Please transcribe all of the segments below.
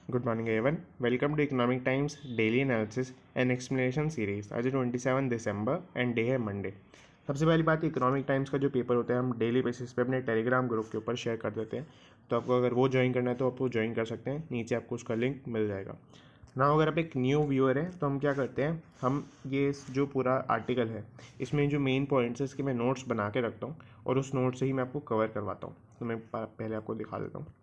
Good morning everyone, welcome to Economic Times daily analysis and explanation series. आज 27 दिसंबर and day है Monday. सबसे पहली बात, इकोनॉमिक टाइम्स का जो पेपर होता है हम डेली बेसिस पे अपने टेलीग्राम ग्रुप के ऊपर शेयर कर देते हैं। तो आपको अगर वो ज्वाइन करना है तो आप वो ज्वाइन कर सकते हैं, नीचे आपको उसका लिंक मिल जाएगा ना। अगर आप एक न्यू व्यूअर हैं तो हम क्या करते हैं, हम ये जो पूरा आर्टिकल है इसमें जो मेन पॉइंट्स है इसके मैं नोट्स बना के रखता हूँ और उस नोट से ही मैं आपको कवर करवाता हूँ। तो मैं पहले आपको दिखा देता हूँ।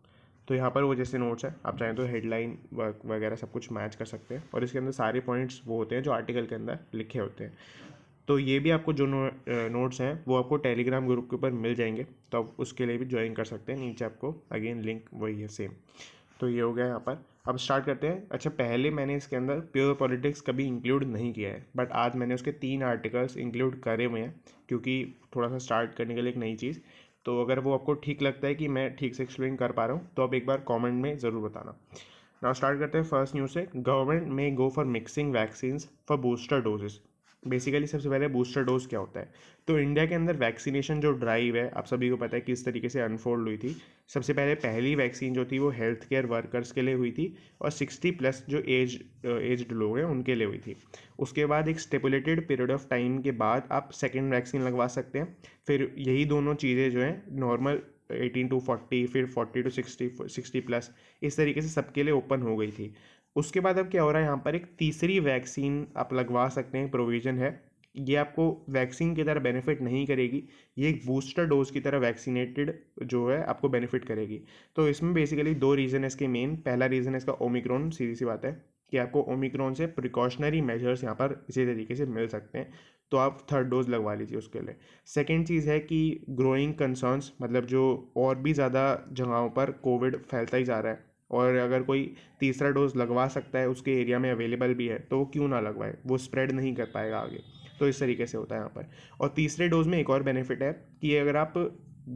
तो यहाँ पर वो जैसे नोट्स है, आप चाहें तो हेडलाइन वगैरह सब कुछ मैच कर सकते हैं और इसके अंदर सारे पॉइंट्स वो होते हैं जो आर्टिकल के अंदर लिखे होते हैं। तो ये भी आपको जो नोट्स हैं वो आपको टेलीग्राम ग्रुप के ऊपर मिल जाएंगे, तो आप उसके लिए भी ज्वाइन कर सकते हैं। नीचे आपको अगेन लिंक वही है सेम। तो ये हो गया यहाँ पर। अब स्टार्ट करते हैं। अच्छा, पहले मैंने इसके अंदर प्योर पॉलिटिक्स कभी इंक्लूड नहीं किया है, बट आज मैंने उसके 3 आर्टिकल्स इंक्लूड करे हुए हैं क्योंकि थोड़ा सा स्टार्ट करने के लिए एक नई चीज़। तो अगर वो आपको ठीक लगता है कि मैं ठीक से एक्सप्लेन कर पा रहा हूँ तो आप एक बार कमेंट में ज़रूर बताना। नाउ स्टार्ट करते हैं फर्स्ट न्यूज़ से। गवर्नमेंट में go for mixing vaccines for booster doses. Basically सबसे पहले बूस्टर डोज क्या होता है। तो इंडिया के अंदर वैक्सीनेशन जो ड्राइव है आप सभी को पता है किस तरीके से अनफोल्ड हुई थी। सबसे पहले पहली वैक्सीन जो थी वो हेल्थ केयर वर्कर्स के लिए हुई थी और 60+ जो एज्ड लोग हैं उनके लिए हुई थी। उसके बाद एक स्टेपुलेटेड पीरियड ऑफ टाइम के बाद आप सेकेंड वैक्सीन लगवा सकते हैं। फिर यही दोनों चीज़ें जो हैं नॉर्मल 18 to 40, फिर 40 to 60+, इस तरीके से सबके लिए ओपन हो गई थी। उसके बाद अब क्या हो रहा है, यहाँ पर एक तीसरी वैक्सीन आप लगवा सकते हैं, प्रोविज़न है। ये आपको वैक्सीन की तरह बेनिफिट नहीं करेगी, ये एक बूस्टर डोज की तरह वैक्सीनेटेड जो है आपको बेनिफिट करेगी। तो इसमें बेसिकली 2 रीज़न है इसके मेन। पहला रीज़न है इसका ओमिक्रॉन, सीधी सी बात है कि आपको ओमिक्रॉन से प्रिकॉशनरी मेजर्स यहाँ पर इसी तरीके से मिल सकते हैं, तो आप थर्ड डोज लगवा लीजिए उसके लिए। सेकेंड चीज़ है कि ग्रोइंग कंसर्न्स, मतलब जो और भी ज़्यादा जगहों पर कोविड फैलता ही जा रहा है और अगर कोई तीसरा डोज लगवा सकता है, उसके एरिया में अवेलेबल भी है, तो वो क्यों ना लगवाए, वो स्प्रेड नहीं कर पाएगा आगे। तो इस तरीके से होता है यहाँ पर। और तीसरे डोज में एक और बेनिफिट है कि अगर आप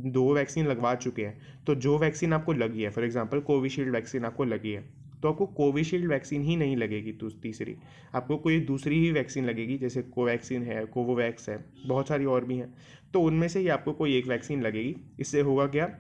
2 वैक्सीन लगवा चुके हैं तो जो वैक्सीन आपको लगी है, फॉर एग्जांपल कोविशील्ड वैक्सीन आपको लगी है, तो आपको कोविशील्ड वैक्सीन ही नहीं लगेगी तीसरी, आपको कोई दूसरी ही वैक्सीन लगेगी। जैसे कोवैक्सीन है, कोवोवैक्स है, बहुत सारी और भी हैं। तो उनमें से ही आपको कोई एक वैक्सीन लगेगी। इससे होगा क्या,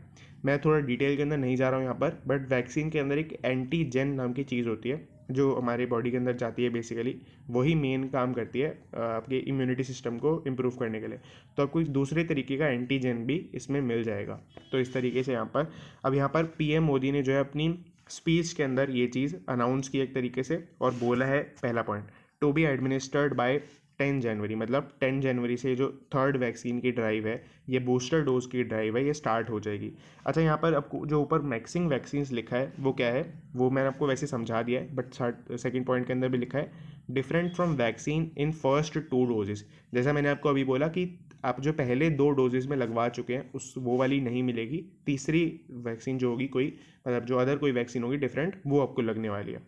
मैं थोड़ा डिटेल के अंदर नहीं जा रहा हूँ यहाँ पर, बट वैक्सीन के अंदर एक एंटीजेन नाम की चीज़ होती है जो हमारे बॉडी के अंदर जाती है। बेसिकली वही मेन काम करती है आपके इम्यूनिटी सिस्टम को इम्प्रूव करने के लिए। तो आपको एक दूसरे तरीके का एंटीजेन भी इसमें मिल जाएगा। तो इस तरीके से यहाँ पर अब यहाँ पर पीएम मोदी ने जो है अपनी स्पीच के अंदर ये चीज़ अनाउंस की एक तरीके से और बोला है, पहला point, to be administered by 10 January, मतलब 10 जनवरी से जो थर्ड वैक्सीन की ड्राइव है, ये बूस्टर डोज की ड्राइव है, ये स्टार्ट हो जाएगी। अच्छा, यहाँ पर आपको जो ऊपर मैक्सिंग वैक्सीन्स लिखा है वो क्या है, वो मैंने आपको वैसे समझा दिया है, बट सेकंड पॉइंट के अंदर भी लिखा है different from vaccine in first 2 doses. जैसा मैंने आपको अभी बोला कि आप जो पहले 2 डोजेज में लगवा चुके हैं उस वो वाली नहीं मिलेगी, तीसरी वैक्सीन जो होगी कोई, मतलब जो अदर कोई वैक्सीन होगी डिफरेंट, वो आपको लगने वाली है।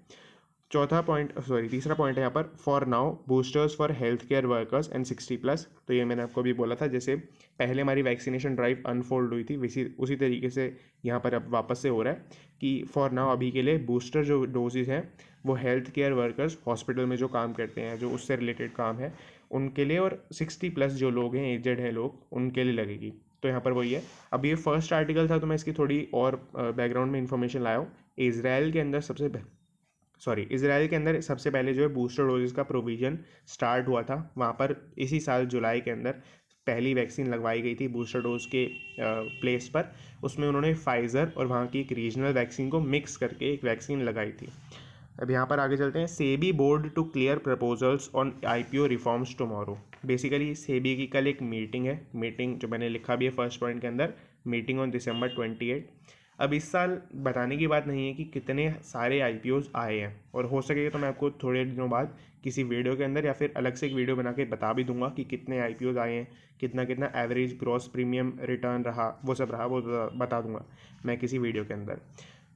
तीसरा पॉइंट है यहाँ पर, for now boosters for health care workers and 60+। तो ये मैंने आपको अभी बोला था, जैसे पहले हमारी वैक्सीनेशन ड्राइव अनफोल्ड हुई थी वैसी उसी तरीके से यहाँ पर अब वापस से हो रहा है कि फॉर नाउ अभी के लिए बूस्टर जो डोजेज हैं वो हेल्थ केयर वर्कर्स, हॉस्पिटल में जो काम करते हैं, जो उससे रिलेटेड काम है उनके लिए, और 60+ जो लोग हैं, एजेड हैं लोग, उनके लिए लगेगी। तो यहाँ पर वही है। अब ये फर्स्ट आर्टिकल था तो मैं इसकी थोड़ी और बैकग्राउंड में इंफॉर्मेशन लाया हूँ। इसराइल के अंदर सबसे पहले जो है बूस्टर डोजेस का प्रोविज़न स्टार्ट हुआ था। वहाँ पर इसी साल जुलाई के अंदर पहली वैक्सीन लगवाई गई थी बूस्टर डोज के प्लेस पर। उसमें उन्होंने फाइज़र और वहाँ की एक रीजनल वैक्सीन को मिक्स करके एक वैक्सीन लगाई थी। अब यहाँ पर आगे चलते हैं। SEBI board to clear proposals on IPO reforms tomorrow. Basically SEBI की कल एक मीटिंग है, मीटिंग जो मैंने लिखा भी है फर्स्ट पॉइंट के अंदर, मीटिंग ऑन December 28। अब इस साल बताने की बात नहीं है कि कितने सारे आईपीओज आए हैं, और हो सके तो मैं आपको थोड़े दिनों बाद किसी वीडियो के अंदर या फिर अलग से एक वीडियो बना के बता भी दूंगा कि कितने आईपीओज आए हैं, कितना कितना एवरेज ग्रॉस प्रीमियम रिटर्न रहा, वो सब रहा, वो बता दूंगा मैं किसी वीडियो के अंदर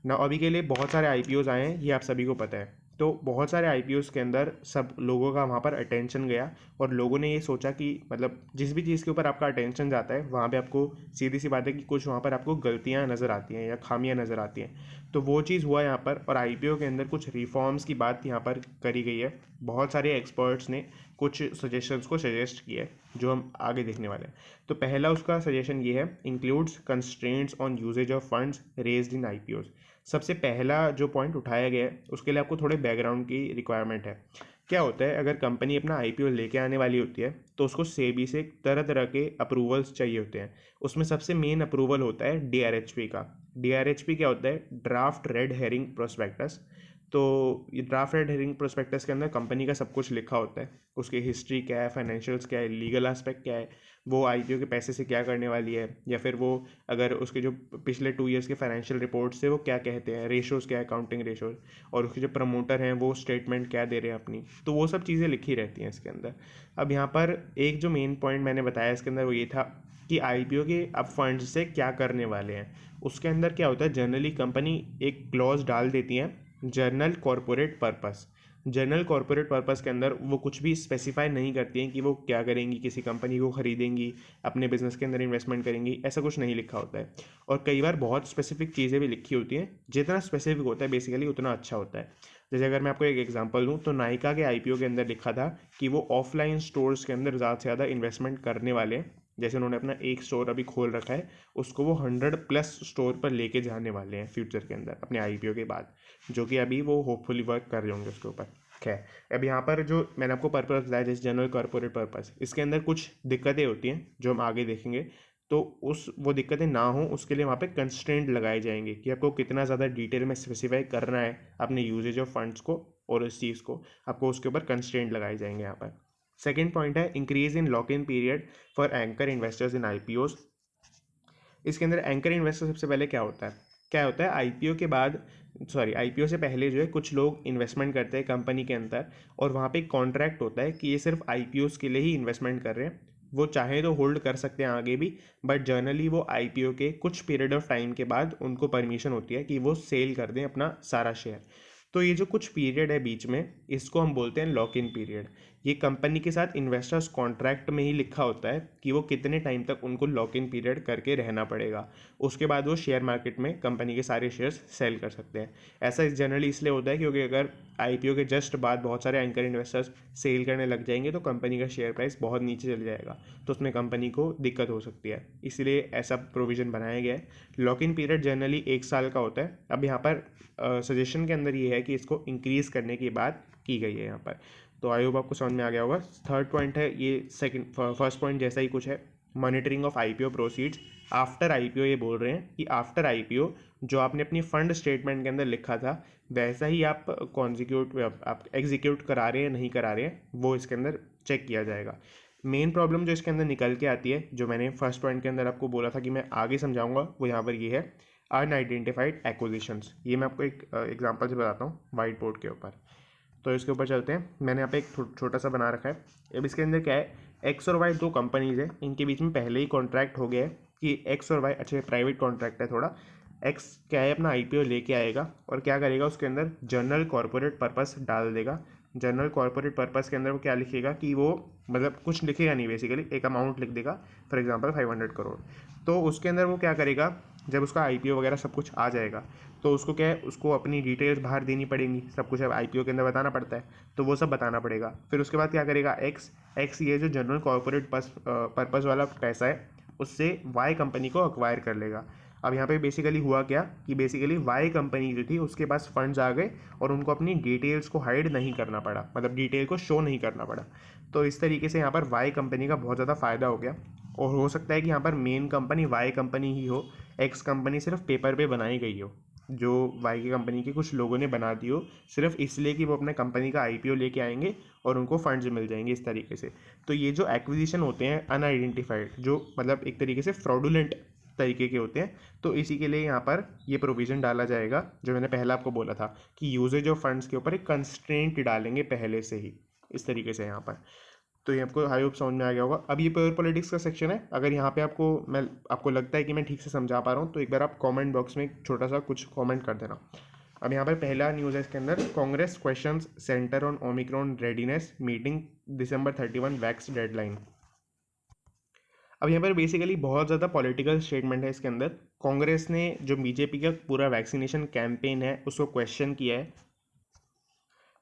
ना। अभी के लिए बहुत सारे आईपीओज आए हैं, ये आप सभी को पता है। तो बहुत सारे आईपीओज के अंदर सब लोगों का वहाँ पर अटेंशन गया और लोगों ने ये सोचा कि मतलब जिस भी चीज़ के ऊपर आपका अटेंशन जाता है वहाँ पे आपको सीधी सी बात है कि कुछ वहाँ पर आपको गलतियाँ नज़र आती हैं या खामियाँ नज़र आती हैं। तो वो चीज़ हुआ यहाँ पर, और आईपीओ के अंदर कुछ रिफॉर्म्स की बात यहाँ पर करी गई है। बहुत सारे एक्सपर्ट्स ने कुछ सजेशंस को सजेस्ट किया है जो हम आगे देखने वाले हैं। तो पहला उसका सजेशन ये है, includes constraints on usage of funds raised in IPOs. सबसे पहला जो पॉइंट उठाया गया है उसके लिए आपको थोड़े बैकग्राउंड की रिक्वायरमेंट है। क्या होता है, अगर कंपनी अपना आईपीओ लेके आने वाली होती है तो उसको सेबी से तरह तरह के अप्रूवल्स चाहिए होते हैं। उसमें सबसे मेन अप्रूवल होता है डीआरएचपी का। डीआरएचपी क्या होता है, ड्राफ्ट रेड हेरिंग प्रोस्पेक्टस। तो ये ड्राफ्ट रेड हेरिंग प्रोस्पेक्टस के अंदर कंपनी का सब कुछ लिखा होता है, उसकी हिस्ट्री क्या है, फाइनेंशियल्स क्या है, लीगल एस्पेक्ट क्या है, वो आईपीओ के पैसे से क्या करने वाली है, या फिर वो अगर उसके जो पिछले 2 ईयर्स के फाइनेंशियल रिपोर्ट्स से वो क्या कहते हैं, रेशोज़ क्या है, अकाउंटिंग रेशोज, और उसके जो प्रमोटर हैं वो स्टेटमेंट क्या दे रहे हैं अपनी, तो वो सब चीज़ें लिखी रहती हैं इसके अंदर। अब यहाँ पर एक जो मेन पॉइंट मैंने बताया इसके अंदर वो ये था कि आईपीओ के अब फंड्स से क्या करने वाले हैं। उसके अंदर क्या होता है, जनरली कंपनी एक क्लॉज डाल देती है, journal corporate purpose. General corporate purpose के अंदर वो कुछ भी स्पेसिफाई नहीं करती हैं कि वो क्या करेंगी, किसी कंपनी को खरीदेंगी, अपने बिजनेस के अंदर इन्वेस्टमेंट करेंगी, ऐसा कुछ नहीं लिखा होता है। और कई बार बहुत स्पेसिफिक चीज़ें भी लिखी होती हैं, जितना स्पेसिफिक होता है बेसिकली उतना अच्छा होता है। जैसे अगर मैं आपको एक एग्जांपल दूं तो नायका के आईपीओ के अंदर लिखा था कि वो ऑफलाइन स्टोर्स के अंदर ज़्यादा से ज़्यादा इन्वेस्टमेंट करने वाले हैं। जैसे उन्होंने अपना एक स्टोर अभी खोल रखा है, उसको वो 100+ स्टोर पर लेके जाने वाले हैं फ्यूचर के अंदर अपने आईपीओ के बाद, जो कि अभी वो होपफुली वर्क कर रहे होंगे उसके ऊपर। खैर, अब यहाँ पर जो मैंने आपको पर्पस बताया जैसे जनरल कॉर्पोरेट पर्पस, इसके अंदर कुछ दिक्कतें होती हैं जो हम आगे देखेंगे। तो उस वो दिक्कतें ना हो उसके लिए वहाँ पे कंस्ट्रेंट लगाए जाएंगे कि आपको कितना ज़्यादा डिटेल में स्पेसिफाई करना है अपने यूजेज ऑफ फंड्स को, और इस चीज़ को आपको उसके ऊपर कंस्ट्रेंट लगाए जाएंगे यहाँ पर। सेकेंड पॉइंट है increase in lock in period for anchor investors in IPOs. इसके अंदर एंकर इन्वेस्टर सबसे पहले क्या होता है आईपीओ के बाद, सॉरी आईपीओ से पहले जो है कुछ लोग इन्वेस्टमेंट करते हैं कंपनी के अंदर, और वहाँ पे एक कॉन्ट्रैक्ट होता है कि ये सिर्फ आईपीओस के लिए ही इन्वेस्टमेंट कर रहे हैं। वो चाहे तो होल्ड कर सकते हैं आगे भी, बट जनरली वो आईपीओ के कुछ पीरियड ऑफ टाइम के बाद उनको परमिशन होती है कि वो सेल कर दें अपना सारा शेयर। तो ये जो कुछ पीरियड है बीच में, इसको हम बोलते हैं लॉक इन पीरियड। ये कंपनी के साथ इन्वेस्टर्स कॉन्ट्रैक्ट में ही लिखा होता है कि वो कितने टाइम तक उनको लॉक इन पीरियड करके रहना पड़ेगा, उसके बाद वो शेयर मार्केट में कंपनी के सारे शेयर्स सेल कर सकते हैं। ऐसा जनरली इसलिए होता है क्योंकि अगर आईपीओ के जस्ट बाद बहुत सारे एंकर इन्वेस्टर्स सेल करने लग जाएंगे तो कंपनी का शेयर प्राइस बहुत नीचे चले जाएगा, तो उसमें कंपनी को दिक्कत हो सकती है, इसलिए ऐसा प्रोविज़न बनाया गया है। लॉक इन पीरियड जनरली 1 साल का होता है। अब यहाँ पर सजेशन के अंदर ये है कि इसको इंक्रीज़ करने की बात की गई है यहाँ पर। तो आई होप आपको समझ में आ गया होगा। थर्ड पॉइंट है ये सेकंड फर्स्ट पॉइंट जैसा ही कुछ है, monitoring of IPO proceeds after IPO. ये बोल रहे हैं कि आफ्टर आईपीओ जो आपने अपनी फंड स्टेटमेंट के अंदर लिखा था वैसा ही आप आप एग्जीक्यूट करा रहे हैं नहीं करा रहे हैं, वो इसके अंदर चेक किया जाएगा। मेन प्रॉब्लम जो इसके अंदर निकल के आती है, जो मैंने फर्स्ट पॉइंट के अंदर आपको बोला था कि मैं आगे समझाऊंगा, वो यहाँ पर ये है अनआइडेंटिफाइड एक्विजिशंस। ये मैं आपको एक एग्जांपल से बताता हूँ वाइट बोर्ड के ऊपर। तो इसके ऊपर चलते हैं। मैंने यहाँ पे एक छोटा सा बना रखा है। अब इसके अंदर क्या है, एक्स और वाई दो कंपनीज है, इनके बीच में पहले ही कॉन्ट्रैक्ट हो गया है कि एक्स और वाई, अच्छा प्राइवेट कॉन्ट्रैक्ट है थोड़ा, एक्स क्या है अपना आईपीओ लेके आएगा और क्या करेगा उसके अंदर जनरल कॉर्पोरेट पर्पस डाल देगा। जनरल कॉर्पोरेट पर्पस के अंदर वो क्या लिखेगा कि वो मतलब कुछ लिखेगा नहीं, बेसिकली एक अमाउंट लिख देगा, फॉर एग्जांपल 500 करोड़। तो उसके अंदर वो क्या करेगा, जब उसका आईपीओ वगैरह सब कुछ आ जाएगा तो उसको क्या है, उसको अपनी डिटेल्स बाहर देनी पड़ेंगी, सब कुछ अब आईपीओ के अंदर बताना पड़ता है, तो वो सब बताना पड़ेगा। फिर उसके बाद क्या करेगा एक्स ये जो जनरल कॉर्पोरेट पर्पस वाला पैसा है उससे वाई कंपनी को अक्वायर कर लेगा। अब यहाँ पे बेसिकली हुआ क्या कि बेसिकली वाई कंपनी जो थी उसके पास फंड्स आ गए और उनको अपनी डिटेल्स को हाइड नहीं करना पड़ा, मतलब डिटेल को शो नहीं करना पड़ा। तो इस तरीके से यहाँ पर वाई कंपनी का बहुत ज़्यादा फ़ायदा हो गया। और हो सकता है कि यहाँ पर मेन कंपनी वाई कंपनी ही हो, एक्स कंपनी सिर्फ पेपर पे बनाई गई हो, जो वाई की कंपनी के कुछ लोगों ने बना दी हो सिर्फ इसलिए कि वो अपने कंपनी का आईपीओ लेके आएंगे और उनको फंड्स मिल जाएंगे इस तरीके से। तो ये जो एक्विजिशन होते हैं अनआइडेंटिफाइड, जो मतलब एक तरीके से फ्रॉडुलेंट तरीके के होते हैं, तो इसी के लिए यहाँ पर ये प्रोविज़न डाला जाएगा जो मैंने पहले आपको बोला था कि यूजेज ऑफ फंड्स के ऊपर एक कंस्ट्रेंट डालेंगे पहले से ही, इस तरीके से यहाँ पर। तो ये आपको आई होप समझ में आ गया होगा। अब ये प्योर पॉलिटिक्स का सेक्शन है, अगर यहाँ पे आपको लगता है कि मैं ठीक से समझा पा रहा हूँ तो एक बार आप कमेंट बॉक्स में एक छोटा सा कुछ कमेंट कर देना। अब यहाँ पर पहला न्यूज़ है इसके अंदर, Congress questions centre on Omicron readiness meeting December 31 wax deadline. अब यहाँ पर बेसिकली बहुत ज़्यादा पॉलिटिकल स्टेटमेंट है इसके अंदर। कांग्रेस ने जो बीजेपी का पूरा वैक्सीनेशन कैंपेन है उसको क्वेश्चन किया है।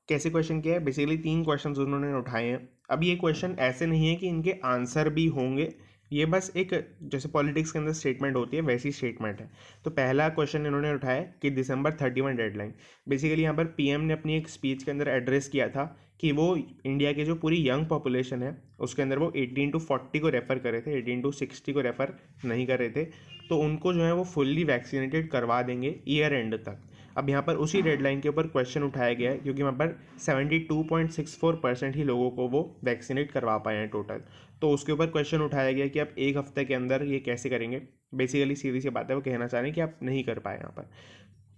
कैसे क्वेश्चन किया है, बेसिकली 3 क्वेश्चन उन्होंने उठाए हैं। अब ये क्वेश्चन ऐसे नहीं है कि इनके आंसर भी होंगे ये बस एक जैसे पॉलिटिक्स के अंदर स्टेटमेंट होती है वैसी स्टेटमेंट है। तो पहला क्वेश्चन इन्होंने उठाया कि दिसंबर 31 डेडलाइन। बेसिकली यहाँ पर पीएम ने अपनी एक स्पीच के अंदर एड्रेस किया था कि वो इंडिया की जो पूरी यंग पॉपुलेशन है उसके अंदर वो 18 to 40 को रेफ़र कर रहे थे, 18 to 60 को रेफ़र नहीं कर रहे थे। तो उनको जो है वो फुल्ली वैक्सीनेटेड करवा देंगे ईयर एंड तक। अब यहाँ पर उसी डेडलाइन के ऊपर क्वेश्चन उठाया गया है क्योंकि वहाँ पर 72.64% ही लोगों को वो वैक्सीनेट करवा पाए हैं टोटल। तो उसके ऊपर क्वेश्चन उठाया गया कि आप एक हफ्ते के अंदर ये कैसे करेंगे। बेसिकली सीधी सी बात है, वो कहना चाह रहे हैं कि आप नहीं कर पाए यहाँ पर।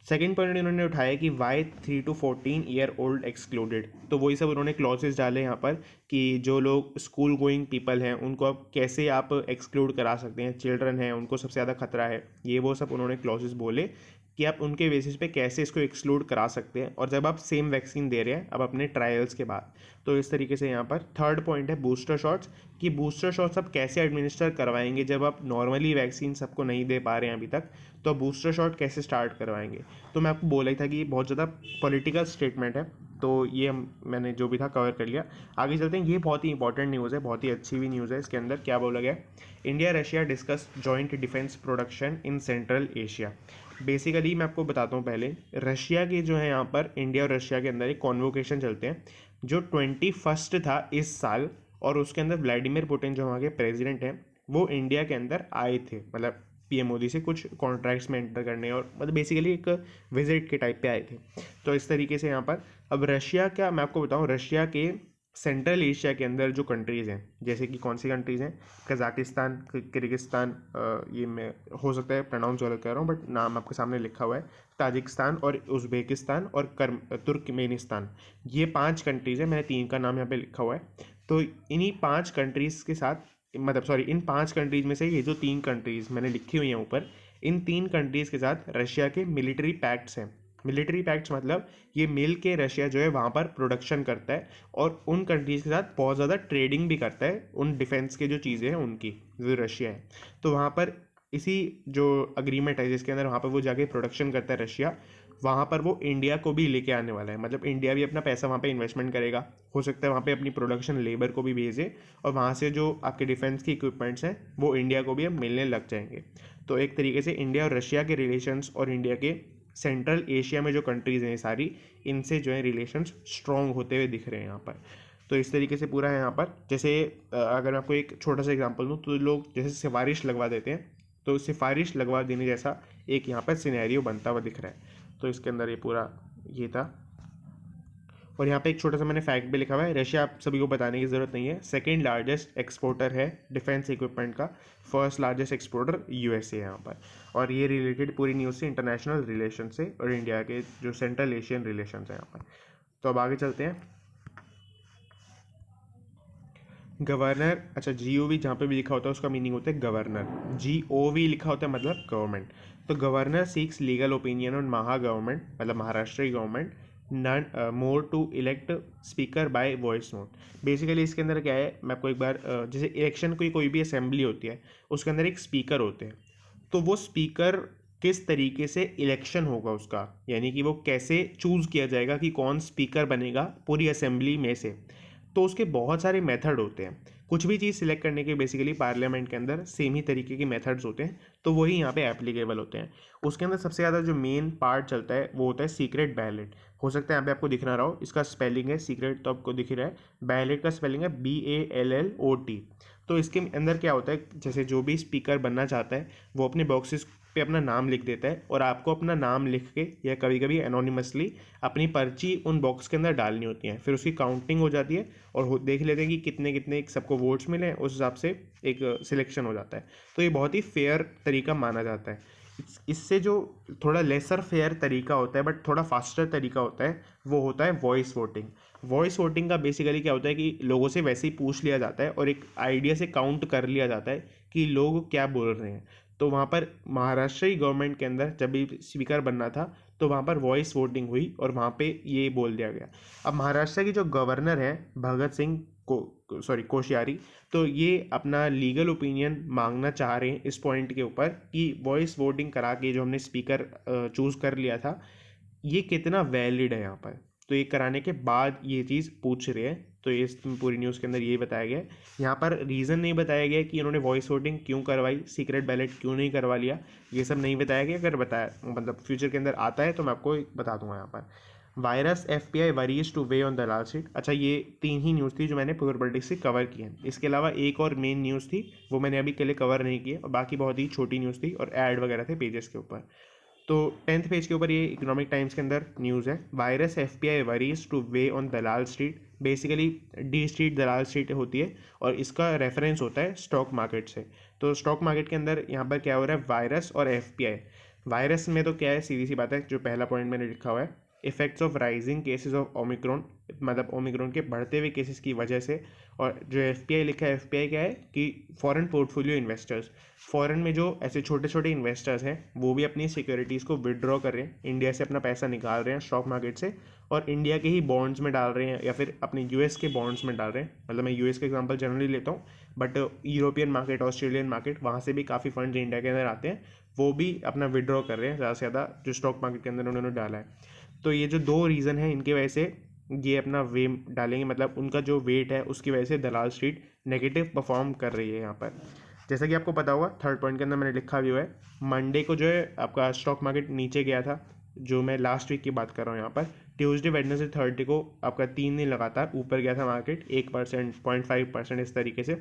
सेकेंड पॉइंट इन्होंने उठाया कि why 3 to 14 year old excluded. तो वही सब उन्होंने क्लॉजेस डाले यहाँ पर कि जो लोग स्कूल गोइंग पीपल हैं उनको अब कैसे आप एक्सक्लूड करा सकते हैं, चिल्ड्रन हैं उनको सबसे ज़्यादा खतरा है, ये वो सब उन्होंने क्लॉजेस बोले कि आप उनके बेसिस पे कैसे इसको एक्सक्लूड करा सकते हैं, और जब आप सेम वैक्सीन दे रहे हैं अब अपने ट्रायल्स के बाद। तो इस तरीके से यहाँ पर थर्ड पॉइंट है बूस्टर शॉट्स, कि बूस्टर शॉट्स आप कैसे एडमिनिस्टर करवाएंगे जब आप नॉर्मली वैक्सीन सबको नहीं दे पा रहे हैं अभी तक, तो बूस्टर शॉट कैसे स्टार्ट करवाएंगे। तो मैं आपको बोला ही था कि ये बहुत ज़्यादा पॉलिटिकल स्टेटमेंट है, तो ये मैंने जो भी था कवर कर लिया। आगे चलते हैं, ये बहुत ही इंपॉर्टेंट न्यूज़ है, बहुत ही अच्छी भी न्यूज़ है। इसके अंदर क्या बोला गया, India Russia discuss joint defence production in central Asia. Basically मैं आपको बताता हूँ पहले, रशिया के जो है यहाँ पर इंडिया और रशिया के अंदर एक कॉन्वोकेशन चलते हैं जो 21 था इस साल, और उसके अंदर व्लादिमीर पुतिन जो वहाँ के प्रेसिडेंट हैं वो इंडिया के अंदर आए थे, मतलब पीएम मोदी से कुछ कॉन्ट्रैक्ट्स में एंटर करने, और मतलब बेसिकली एक विजिट के टाइप पे आए थे। तो इस तरीके से यहाँ पर अब रशिया, क्या मैं आपको बताऊँ, रशिया के सेंट्रल एशिया के अंदर जो कंट्रीज़ हैं, जैसे कि कौन सी कंट्रीज़ हैं, कजाकिस्तान, किर्गिस्तान, ये मैं हो सकता है प्रोनाउंस गलत कर रहा हूँ बट नाम आपके सामने लिखा हुआ है, ताजिकिस्तान और उज़्बेकिस्तान और तुर्कमेनिस्तान, ये 5 कंट्रीज़ हैं, मैंने 3 का नाम यहाँ पे लिखा हुआ है। तो इन्हीं 5 कंट्रीज़ के साथ, मतलब सॉरी, इन 5 कंट्रीज़ में से ये जो 3 कंट्रीज़ मैंने लिखी हुई हैं ऊपर, इन 3 कंट्रीज़ के साथ रशिया के मिलिट्री पैक्ट्स हैं। मिलिट्री पैक्ट्स मतलब ये मिल के रशिया जो है वहाँ पर प्रोडक्शन करता है और उन कंट्रीज़ के साथ बहुत ज़्यादा ट्रेडिंग भी करता है उन डिफेंस के जो चीज़ें हैं उनकी, जो रशिया है। तो वहाँ पर इसी जो अग्रीमेंट है जिसके अंदर वहाँ पर वो जाके प्रोडक्शन करता है रशिया, वहाँ पर वो इंडिया को भी लेके आने वाला है, मतलब इंडिया भी अपना पैसा वहाँ पे इन्वेस्टमेंट करेगा, हो सकता है वहाँ पे अपनी प्रोडक्शन लेबर को भी भेजे, और वहाँ से जो आपके डिफेंस की इक्विपमेंट्स हैं वो इंडिया को भी अब मिलने लग जाएंगे। तो एक तरीके से इंडिया और रशिया के रिलेशंस और इंडिया के सेंट्रल एशिया में जो कंट्रीज़ हैं सारी, इनसे जो है रिलेशंस स्ट्रॉन्ग होते हुए दिख रहे हैं यहाँ पर। तो इस तरीके से पूरा है यहाँ पर। जैसे अगर मैं आपको एक छोटा सा एग्जांपल दूँ, तो लोग जैसे सिफारिश लगवा देते हैं, तो सिफारिश लगवा देने जैसा एक यहाँ पर सिनेरियो बनता हुआ दिख रहा है। तो इसके अंदर ये पूरा ये था। और यहाँ पे एक छोटा सा मैंने फैक्ट भी लिखा हुआ है, रशिया आप सभी को बताने की ज़रूरत नहीं है, सेकेंड लार्जेस्ट एक्सपोर्टर है डिफेंस इक्विपमेंट का, फर्स्ट लार्जेस्ट एक्सपोर्टर यूएसए यहाँ पर। और ये रिलेटेड पूरी न्यूज़ से इंटरनेशनल रिलेशन से और इंडिया के जो सेंट्रल एशियन रिलेशन है यहाँ पर। तो अब आगे चलते हैं। गवर्नर, अच्छा GOV जहाँ पे भी लिखा होता है उसका मीनिंग होता है गवर्नर, GOV लिखा होता है मतलब गवर्नमेंट। तो governor seeks legal opinion on Maha government, मतलब Maharashtra government none more to elect speaker by voice note. Basically इसके अंदर क्या है, मैं आपको एक बार जैसे इलेक्शन कोई भी असेंबली होती है उसके अंदर एक स्पीकर होते हैं, तो वो स्पीकर किस तरीके से इलेक्शन होगा उसका, यानी कि वो कैसे चूज़ किया जाएगा कि कौन स्पीकर बनेगा पूरी असेंबली में से, तो उसके बहुत सारे मेथड होते हैं। कुछ भी चीज़ सिलेक्ट करने के बेसिकली पार्लियामेंट के अंदर सेम ही तरीके के मेथड्स होते हैं, तो वही यहाँ पे एप्लीकेबल होते हैं। उसके अंदर सबसे ज़्यादा जो मेन पार्ट चलता है वो होता है सीक्रेट बैलेट। हो सकता है यहाँ पे आपको दिख ना रहा हो, इसका स्पेलिंग है सीक्रेट तो आपको दिख ही रहा है, बैलेट का स्पेलिंग है BALLOT। तो इसके अंदर क्या होता है, जैसे जो भी स्पीकर बनना चाहता है वो अपने बॉक्सेस पे अपना नाम लिख देता है, और आपको अपना नाम लिख के या कभी कभी एनोनिमसली अपनी पर्ची उन बॉक्स के अंदर डालनी होती है, फिर उसकी काउंटिंग हो जाती है और देख लेते हैं कि कितने कितने सबको वोट्स मिले, उस हिसाब से एक सिलेक्शन हो जाता है। तो ये बहुत ही फेयर तरीका माना जाता है। इससे जो थोड़ा लेसर फेयर तरीका होता है बट थोड़ा फास्टर तरीका होता है वो होता है वॉइस वोटिंग। वॉइस वोटिंग का बेसिकली क्या होता है कि लोगों से वैसे ही पूछ लिया जाता है और एक आइडिया से काउंट कर लिया जाता है कि लोग क्या बोल रहे हैं। तो वहाँ पर महाराष्ट्र की गवर्नमेंट के अंदर जब भी स्पीकर बनना था तो वहाँ पर वॉइस वोटिंग हुई और वहाँ पे ये बोल दिया गया। अब महाराष्ट्र की जो गवर्नर है भगत सिंह कोश्यारी, तो ये अपना लीगल ओपिनियन मांगना चाह रहे हैं इस पॉइंट के ऊपर कि वॉइस वोटिंग करा के जो हमने स्पीकर चूज़ कर लिया था ये कितना वैलिड है यहाँ पर। तो ये कराने के बाद ये चीज़ पूछ रहे हैं, तो ये इस पूरी न्यूज़ के अंदर यही बताया गया है। यहाँ पर रीज़न नहीं बताया गया कि इन्होंने वॉइस वोटिंग क्यों करवाई, सीक्रेट बैलेट क्यों नहीं करवा लिया, ये सब नहीं बताया गया। अगर बताया मतलब फ्यूचर के अंदर आता है तो मैं आपको बता दूंगा यहाँ पर। Virus FPI worries two way on the last seat. अच्छा, ये 3 ही न्यूज़ थी जो मैंने प्रोबेबिलिटी से कवर की है। इसके अलावा एक और मेन न्यूज़ थी, वो मैंने अभी के लिए कवर नहीं की है, और बाकी बहुत ही छोटी न्यूज़ थी और ऐड वगैरह थे पेजेस के ऊपर। तो 10th पेज के ऊपर ये इकोनॉमिक टाइम्स के अंदर न्यूज़ है, virus FPI worries two way on Dalal street. Basically D street Dalal street होती है, और इसका रेफरेंस होता है स्टॉक मार्केट से। तो स्टॉक मार्केट के अंदर यहाँ पर क्या हो रहा है, वायरस और एफपीआई। वायरस में तो क्या है, सीधी सी बात है, जो पहला पॉइंट मैंने लिखा हुआ है, effects of rising cases of Omicron, मतलब ओमिक्रॉन के बढ़ते हुए केसेस की वजह से। और जो एफपीआई लिखा है, एफपीआई क्या है कि फॉरेन पोर्टफोलियो इन्वेस्टर्स, फॉरेन में जो ऐसे छोटे छोटे इन्वेस्टर्स हैं वो भी अपनी सिक्योरिटीज़ को विड्रॉ कर रहे हैं, इंडिया से अपना पैसा निकाल रहे हैं स्टॉक मार्केट से, और इंडिया के ही बॉन्ड्स में डाल रहे हैं या फिर अपने यूएस के बॉन्ड्स में डाल रहे हैं। मतलब मैं यूएस का एग्जांपल जनरली लेता हूँ, but European market, Australian market, वहाँ से भी काफ़ी फंड्स इंडिया के अंदर आते हैं, वो भी अपना विड्रॉ कर रहे हैं ज़्यादा से ज़्यादा जो स्टॉक मार्केट के अंदर उन्होंने डाला है। तो ये जो 2 रीज़न है, इनकी वजह से ये अपना वे डालेंगे, मतलब उनका जो वेट है उसकी वजह से दलाल स्ट्रीट नेगेटिव परफॉर्म कर रही है यहाँ पर। जैसा कि आपको पता होगा, थर्ड पॉइंट के अंदर मैंने लिखा भी हुआ है, मंडे को जो है आपका स्टॉक मार्केट नीचे गया था, जो मैं लास्ट वीक की बात कर रहा हूँ यहाँ पर। ट्यूसडे, वेडनेसडे, थर्सडे को आपका 3 दिन लगातार ऊपर गया था मार्केट, 1%, 0.5% इस तरीके से।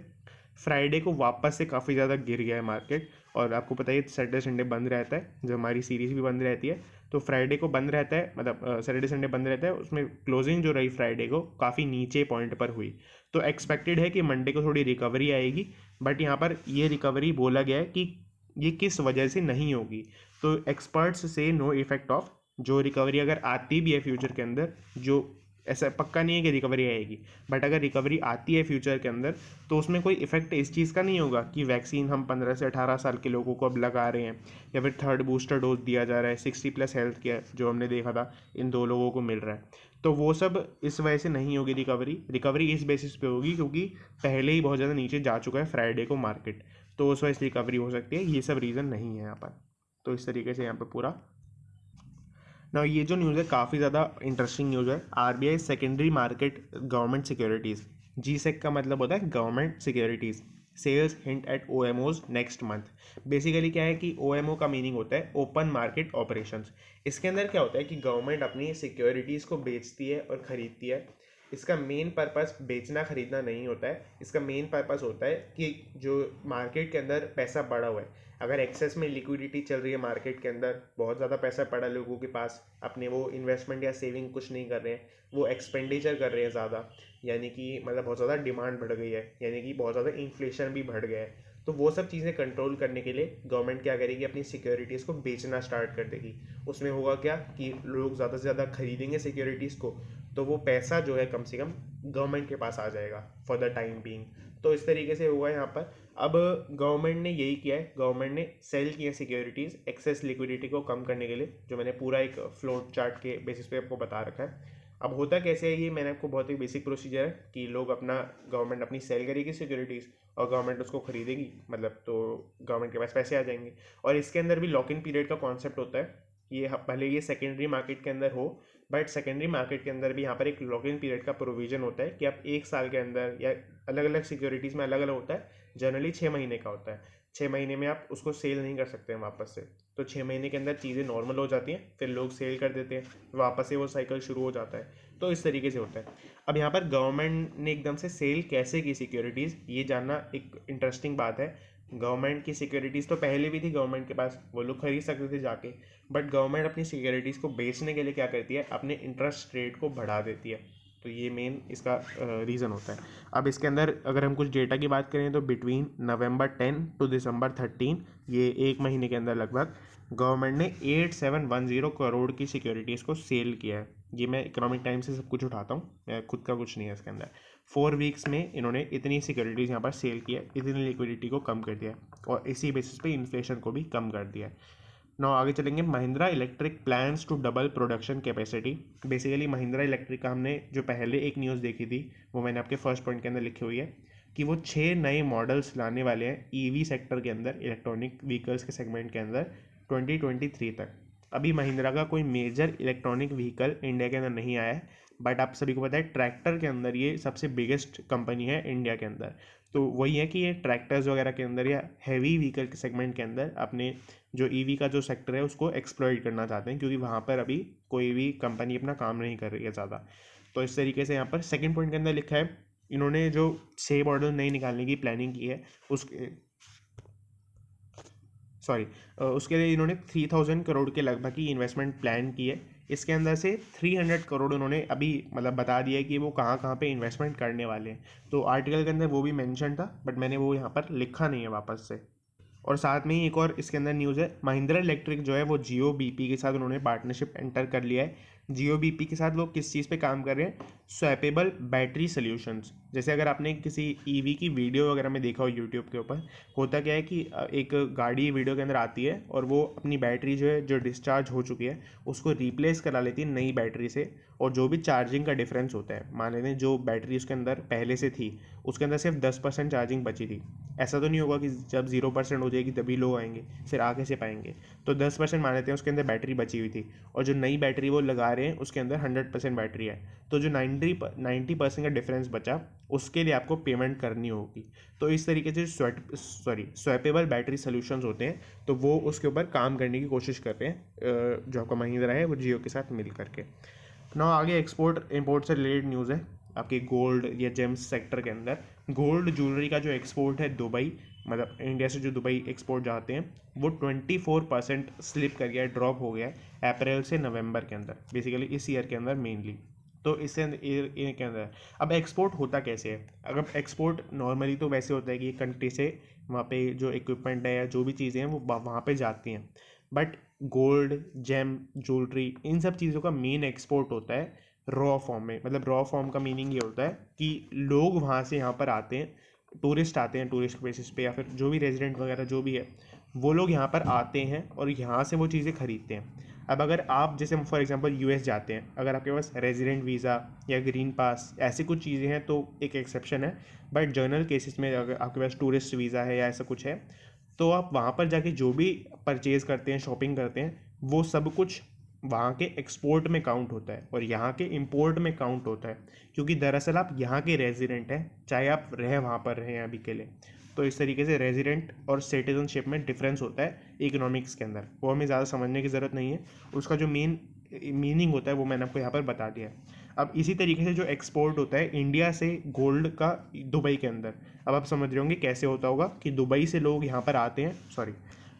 फ्राइडे को वापस से काफ़ी ज़्यादा गिर गया है मार्केट, और आपको पता है सैटरडे संडे बंद रहता है, जो हमारी सीरीज़ भी बंद रहती है। तो फ्राइडे को बंद रहता है, मतलब सैटरडे संडे बंद रहता है, उसमें क्लोजिंग जो रही फ्राइडे को काफ़ी नीचे पॉइंट पर हुई। तो एक्सपेक्टेड है कि मंडे को थोड़ी रिकवरी आएगी, बट यहाँ पर ये रिकवरी बोला गया है कि ये किस वजह से नहीं होगी। तो एक्सपर्ट्स से नो इफेक्ट ऑफ, जो रिकवरी अगर आती भी है फ्यूचर के अंदर, जो ऐसा पक्का नहीं है कि रिकवरी आएगी, बट अगर रिकवरी आती है फ्यूचर के अंदर तो उसमें कोई इफेक्ट इस चीज़ का नहीं होगा कि वैक्सीन हम 15 से 18 साल के लोगों को अब लगा रहे हैं, या फिर थर्ड बूस्टर डोज दिया जा रहा है, 60+ हेल्थ केयर जो हमने देखा था इन 2 लोगों को मिल रहा है। तो वो सब इस वजह से नहीं होगी रिकवरी। रिकवरी इस बेसिस पे होगी क्योंकि पहले ही बहुत ज़्यादा नीचे जा चुका है फ्राइडे को मार्केट, तो उस वजह से रिकवरी हो सकती है। ये सब रीज़न नहीं है यहाँ पर। तो इस तरीके से यहाँ पर पूरा ना, ये जो न्यूज़ है काफ़ी ज़्यादा इंटरेस्टिंग न्यूज़ है। RBI secondary market government securities, G sec का मतलब होता है government securities, sales hint at OMOs next month. Basically क्या है कि ओएमओ का मीनिंग होता है ओपन मार्केट ऑपरेशंस। इसके अंदर क्या होता है कि गवर्नमेंट अपनी सिक्योरिटीज़ को बेचती है और ख़रीदती है। इसका मेन पर्पस बेचना खरीदना नहीं होता है, इसका मेन पर्पस होता है कि जो मार्केट के अंदर पैसा पड़ा हुआ है, अगर एक्सेस में लिक्विडिटी चल रही है मार्केट के अंदर, बहुत ज़्यादा पैसा पड़ा लोगों के पास, अपने वो इन्वेस्टमेंट या सेविंग कुछ नहीं कर रहे हैं, वो एक्सपेंडिचर कर रहे हैं ज़्यादा, यानी कि मतलब बहुत ज़्यादा डिमांड बढ़ गई है, यानी कि बहुत ज़्यादा इन्फ्लेशन भी बढ़ गया है। तो वो सब चीज़ें कंट्रोल करने के लिए गवर्नमेंट क्या करेगी, अपनी सिक्योरिटीज़ को बेचना स्टार्ट कर देगी। उसमें होगा क्या कि लोग ज़्यादा से ज़्यादा खरीदेंगे सिक्योरिटीज़ को, तो वो पैसा जो है कम से कम गवर्नमेंट के पास आ जाएगा फॉर द टाइम बीइंग। तो इस तरीके से हुआ यहाँ पर। अब गवर्नमेंट ने यही किया है, गवर्नमेंट ने सेल किया सिक्योरिटीज़ एक्सेस लिक्विडिटी को कम करने के लिए, जो मैंने पूरा एक फ्लोट चार्ट के बेसिस पे आपको बता रखा है। अब होता कैसे है, ये मैंने आपको बहुत ही बेसिक प्रोसीजर है कि लोग अपना, गवर्नमेंट अपनी सेल करेगी सिक्योरिटीज़ और गवर्नमेंट उसको खरीदेगी, मतलब तो गवर्नमेंट के पास पैसे आ जाएंगे। और इसके अंदर भी लॉक इन पीरियड का कॉन्सेप्ट होता है। ये भले ये सेकेंडरी मार्केट के अंदर हो, बट सेकेंडरी मार्केट के अंदर भी यहाँ पर एक लॉक इन पीरियड का प्रोविजन होता है कि आप 1 साल के अंदर, या अलग अलग सिक्योरिटीज़ में अलग अलग होता है, जनरली 6 महीने का होता है। 6 महीने में आप उसको सेल नहीं कर सकते हैं वापस से। तो 6 महीने के अंदर चीज़ें नॉर्मल हो जाती हैं, फिर लोग सेल कर देते हैं, वापस से वो साइकिल शुरू हो जाता है। तो इस तरीके से होता है। अब यहाँ पर गवर्नमेंट ने एकदम से सेल कैसे की सिक्योरिटीज़, ये जानना एक इंटरेस्टिंग बात है। गवर्नमेंट की सिक्योरिटीज़ तो पहले भी थी गवर्नमेंट के पास, वो लोग खरीद सकते थे जाके, बट गवर्नमेंट अपनी सिक्योरिटीज़ को बेचने के लिए क्या करती है, अपने इंटरेस्ट रेट को बढ़ा देती है। तो ये मेन इसका रीज़न होता है। अब इसके अंदर अगर हम कुछ डेटा की बात करें तो बिटवीन नवंबर 10 टू दिसंबर 13, ये 1 महीने के अंदर लगभग गवर्नमेंट ने 8710 करोड़ की सिक्योरिटीज़ को सेल किया है। ये मैं इकोनॉमिक टाइम्स से सब कुछ उठाता हूँ, मैं खुद का कुछ नहीं है इसके अंदर। 4 वीक्स में इन्होंने इतनी सिक्योरिटीज़ यहाँ पर सेल किया है, इतनी लिक्विडिटी को कम कर दिया है, और इसी बेसिस पे इन्फ्लेशन को भी कम कर दिया है। नाउ आगे चलेंगे। Mahindra Electric plans to double production capacity. Basically Mahindra Electric का हमने जो पहले एक न्यूज़ देखी थी, वो मैंने आपके फर्स्ट पॉइंट के अंदर लिखी हुई है कि वो 6 नए मॉडल्स लाने वाले हैं ईवी सेक्टर के अंदर, इलेक्ट्रॉनिक व्हीकल्स के सेगमेंट के अंदर 2023 तक। अभी महिंद्रा का कोई मेजर इलेक्ट्रॉनिक व्हीकल इंडिया के अंदर नहीं आया है, बट आप सभी को पता है ट्रैक्टर के अंदर ये सबसे बिगेस्ट कंपनी है इंडिया के अंदर। तो वही है कि ये ट्रैक्टर्स वगैरह के अंदर या हैवी व्हीकल के सेगमेंट के अंदर अपने जो ईवी का जो सेक्टर है उसको एक्सप्लॉइट करना चाहते हैं, क्योंकि वहाँ पर अभी कोई भी कंपनी अपना काम नहीं कर रही है ज़्यादा। तो इस तरीके से यहाँ पर सेकंड पॉइंट के अंदर लिखा है, इन्होंने जो 6 मॉडल नई निकालने की प्लानिंग की है उसके उसके लिए इन्होंने 3000 करोड़ के लगभग की इन्वेस्टमेंट प्लान की है। इसके अंदर से 300 करोड़ उन्होंने अभी मतलब बता दिया है कि वो कहाँ कहाँ पे इन्वेस्टमेंट करने वाले हैं। तो आर्टिकल के अंदर वो भी मेंशन था, बट मैंने वो यहाँ पर लिखा नहीं है वापस से। और साथ में ही एक और इसके अंदर न्यूज़ है, महिंद्रा इलेक्ट्रिक जो है वो जियो बीपी के साथ उन्होंने पार्टनरशिप एंटर कर लिया है। जियो बीपी के साथ वो किस चीज़ पे काम कर रहे हैं, स्वैपेबल बैटरी सॉल्यूशंस। जैसे अगर आपने किसी ईवी की वीडियो वगैरह में देखा हो यूट्यूब के ऊपर, होता क्या है कि एक गाड़ी वीडियो के अंदर आती है और वो अपनी बैटरी जो है जो डिस्चार्ज हो चुकी है उसको रिप्लेस करा लेती है नई बैटरी से। और जो भी चार्जिंग का डिफरेंस होता है, मान लेते हैं जो बैटरी उसके अंदर पहले से थी उसके अंदर सिर्फ 10% चार्जिंग बची थी। ऐसा तो नहीं होगा कि जब 0% हो जाएगी तभी लोग आएंगे, फिर आगे से पाएंगे। तो 10% मान लेते हैं उसके अंदर बैटरी बची हुई थी, और जो नई बैटरी वो लगा रहे हैं उसके अंदर 100% बैटरी है। तो जो 90% का डिफरेंस बचा उसके लिए आपको पेमेंट करनी होगी। तो इस तरीके से स्वैपेबल बैटरी सोल्यूशंस होते हैं, तो वो उसके ऊपर काम करने की कोशिश कर रहे हैं जो आपका महिंद्रा है वो जियो के साथ मिल करके। ना आगे एक्सपोर्ट इंपोर्ट से रिलेटेड न्यूज़ है आपके गोल्ड या जेम्स सेक्टर के अंदर। गोल्ड ज्वेलरी का जो एक्सपोर्ट है दुबई, मतलब इंडिया से जो दुबई एक्सपोर्ट जाते हैं, वो 24% स्लिप कर गया है, ड्रॉप हो गया है अप्रैल से नवंबर के अंदर, बेसिकली इस ईयर के अंदर मेनली। तो इससे के अंदर अब एक्सपोर्ट होता कैसे है। अगर एक्सपोर्ट नॉर्मली तो वैसे होता है कि कंट्री से वहाँ पे जो इक्विपमेंट है या जो भी चीज़ें हैं वो वहाँ पे जाती हैं, बट गोल्ड जेम ज्वेलरी इन सब चीज़ों का मेन एक्सपोर्ट होता है रॉ फॉर्म में। मतलब रॉ फॉर्म का मीनिंग ये होता है कि लोग वहाँ से यहाँ पर आते हैं, टूरिस्ट आते हैं टूरिस्ट बेसिस पे, या फिर जो भी रेजिडेंट वगैरह जो भी है वो लोग यहाँ पर आते हैं और यहाँ से वो चीज़ें खरीदते हैं। अब अगर आप जैसे फॉर एग्जांपल यूएस जाते हैं, अगर आपके पास रेजिडेंट वीज़ा या ग्रीन पास ऐसी कुछ चीज़ें हैं तो एक एक्सेप्शन है, बट जनरल केसेस में अगर आपके पास टूरिस्ट वीज़ा है या ऐसा कुछ है तो आप वहाँ पर जाके जो भी परचेज़ करते हैं शॉपिंग करते हैं वो सब कुछ वहाँ के एक्सपोर्ट में काउंट होता है और यहाँ के इंपोर्ट में काउंट होता है, क्योंकि दरअसल आप यहाँ के रेजिडेंट हैं चाहे आप रहे वहाँ पर रहें अभी के लिए। तो इस तरीके से रेजिडेंट और सिटीजनशिप में डिफरेंस होता है इकोनॉमिक्स के अंदर, वो हमें ज़्यादा समझने की ज़रूरत नहीं है। उसका जो मेन मीनिंग होता है वो मैंने आपको यहाँ पर बता दिया है। अब इसी तरीके से जो एक्सपोर्ट होता है इंडिया से गोल्ड का दुबई के अंदर, अब आप समझ रहे होंगे कैसे होता होगा कि दुबई से लोग यहाँ पर आते हैं,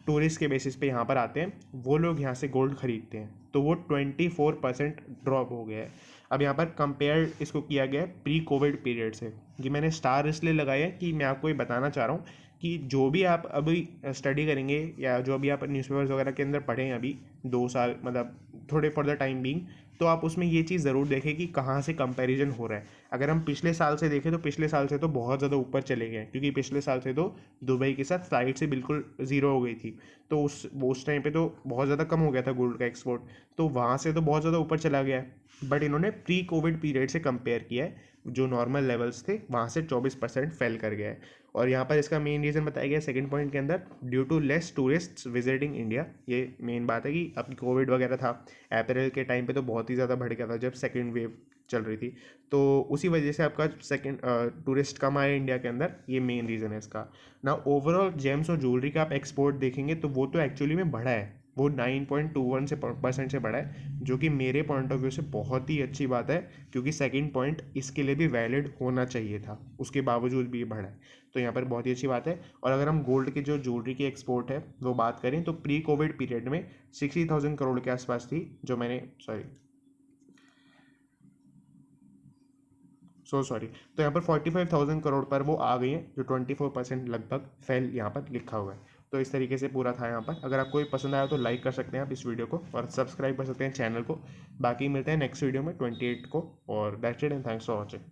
टूरिस्ट के बेसिस पे यहाँ पर आते हैं, वो लोग यहाँ से गोल्ड खरीदते हैं, तो वो 24% ड्रॉप हो गया है। अब यहाँ पर कंपेयर इसको किया गया है प्री कोविड पीरियड से। ये मैंने स्टार इसलिए लगाया है कि मैं आपको ये बताना चाह रहा हूँ कि जो भी आप अभी स्टडी करेंगे या जो भी आप न्यूज़पेपर्स वगैरह के अंदर पढ़ें अभी 2 साल मतलब थोड़े फॉर द टाइम बीइंग, तो आप उसमें ये चीज़ ज़रूर देखें कि कहाँ से कंपैरिजन हो रहा है। अगर हम पिछले साल से देखें तो पिछले साल से तो बहुत ज़्यादा ऊपर चले गए हैं, क्योंकि पिछले साल से तो दुबई के साथ फ्लाइट से बिल्कुल ज़ीरो हो गई थी। तो उस टाइम पे तो बहुत ज़्यादा कम हो गया था गोल्ड का एक्सपोर्ट, तो वहाँ से तो बहुत ज़्यादा ऊपर चला गया है। बट इन्होंने प्री कोविड पीरियड से कंपेयर किया है, जो नॉर्मल लेवल्स थे वहाँ से 24% फेल कर गया है। और यहाँ पर इसका मेन रीज़न बताया गया सेकंड पॉइंट के अंदर, due to less tourist visiting India. ये मेन बात है कि अब कोविड वगैरह था अप्रैल के टाइम पे तो बहुत ही ज़्यादा बढ़ गया था जब सेकंड वेव चल रही थी, तो उसी वजह से आपका सेकंड टूरिस्ट कम आए इंडिया के अंदर, ये मेन रीज़न है इसका ना। ओवरऑल जेम्स और ज्वेलरी का आप एक्सपोर्ट देखेंगे तो वो तो एक्चुअली में बढ़ा है, वो 9.21% से बढ़ा है, जो कि मेरे पॉइंट ऑफ व्यू से बहुत ही अच्छी बात है, क्योंकि सेकंड पॉइंट इसके लिए भी वैलिड होना चाहिए था, उसके बावजूद भी ये बढ़ा है, तो यहाँ पर बहुत ही अच्छी बात है। और अगर हम गोल्ड की जो ज्वेलरी की एक्सपोर्ट है वो बात करें तो प्री कोविड पीरियड में 60,000 करोड़ के आसपास थी, जो मैंने सॉरी तो यहाँ पर 45,000 करोड़ पर वो आ गई है, जो 24% लगभग फेल यहाँ पर लिखा हुआ है। तो इस तरीके से पूरा था यहाँ पर। अगर आपको ये पसंद आया तो लाइक कर सकते हैं आप इस वीडियो को, और सब्सक्राइब कर सकते हैं चैनल को। बाकी मिलते हैं नेक्स्ट वीडियो में 28 को, और that's it and thanks for watching.